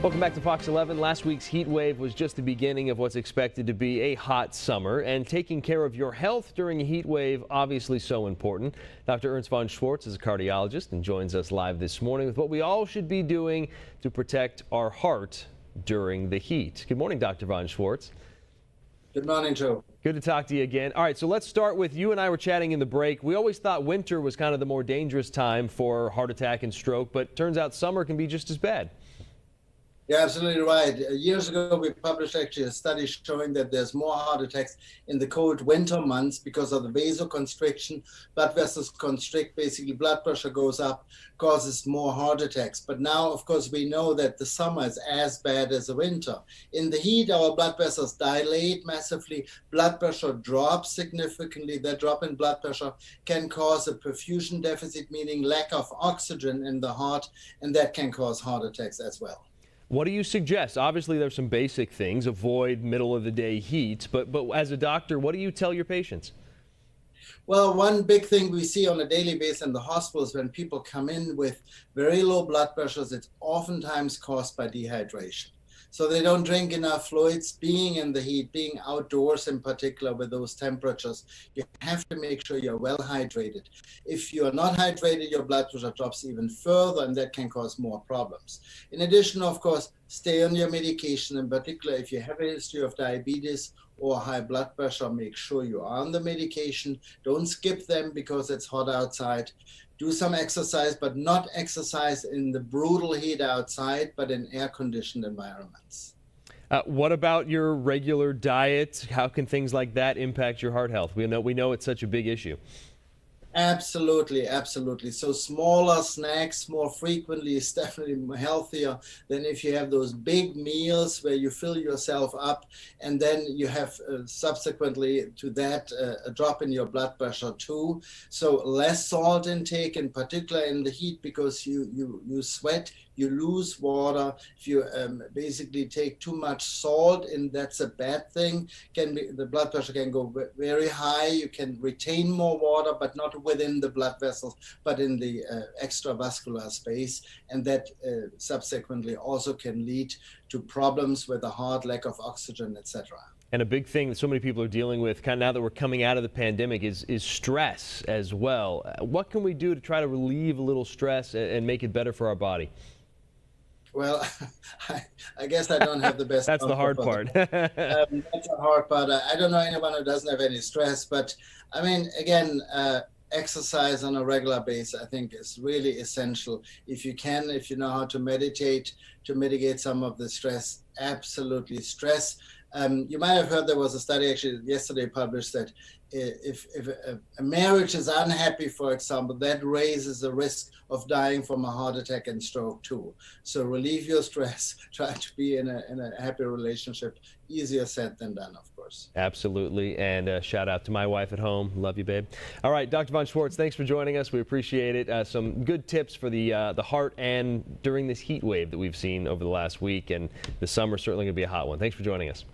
Welcome back to Fox 11. Last week's heat wave was just the beginning of what's expected to be a hot summer, and taking care of your health during a heat wave obviously so important. Dr. Ernst von Schwarz is a cardiologist and joins us live this morning with what we all should be doing to protect our heart during the heat. Good morning, Dr. von Schwarz. Good morning, Joe. Good to talk to you again. All right, so let's start with you and I were chatting in the break. We always thought winter was kind of the more dangerous time for heart attack and stroke, but turns out summer can be just as bad. You're absolutely right. Years ago, we published actually a study showing that there's more heart attacks in the cold winter months because of the vasoconstriction. Blood vessels constrict, basically blood pressure goes up, causes more heart attacks. But now, of course, we know that the summer is as bad as the winter. In the heat, our blood vessels dilate massively, blood pressure drops significantly. That drop in blood pressure can cause a perfusion deficit, meaning lack of oxygen in the heart, and that can cause heart attacks as well. What do you suggest? Obviously, there's some basic things. Avoid middle of the day heat. But as a doctor, what do you tell your patients? Well, one big thing we see on a daily basis in the hospitals when people come in with very low blood pressures, it's oftentimes caused by dehydration. So they don't drink enough fluids. Being in the heat, being outdoors in particular with those temperatures, you have to make sure you're well hydrated. If you're not hydrated, your blood pressure drops even further, and that can cause more problems. In addition, of course, stay on your medication. In particular, if you have a history of diabetes or high blood pressure, make sure you are on the medication. Don't skip them because it's hot outside. Do some exercise, but not exercise in the brutal heat outside, but in air-conditioned environments. What about your regular diet? How can things like that impact your heart health? We know it's such a big issue. Absolutely, absolutely. So smaller snacks more frequently is definitely healthier than if you have those big meals where you fill yourself up and then you have subsequently to that a drop in your blood pressure too. So less salt intake, in particular in the heat, because you sweat, you lose water. If you basically take too much salt, and that's a bad thing. The blood pressure can go very high. You can retain more water, but not within the blood vessels, but in the extravascular space. And that subsequently also can lead to problems with the heart, lack of oxygen, etc. And a big thing that so many people are dealing with kind of now that we're coming out of the pandemic is stress as well. What can we do to try to relieve a little stress and make it better for our body? Well, I guess I don't have the best. That's the hard part. That's the hard part. I don't know anyone who doesn't have any stress, but I mean, again, exercise on a regular basis, I think, is really essential. If you know how to meditate, to mitigate some of the stress, absolutely. Stress. You might have heard there was a study actually yesterday published that if a marriage is unhappy, for example, that raises the risk of dying from a heart attack and stroke too. So relieve your stress, try to be in a happy relationship. Easier said than done, of course. Absolutely. And shout out to my wife at home. Love you, babe. All right, Dr. von Schwarz, thanks for joining us. We appreciate it. Some good tips for the heart and during this heat wave that we've seen over the last week. And the summer's certainly going to be a hot one. Thanks for joining us.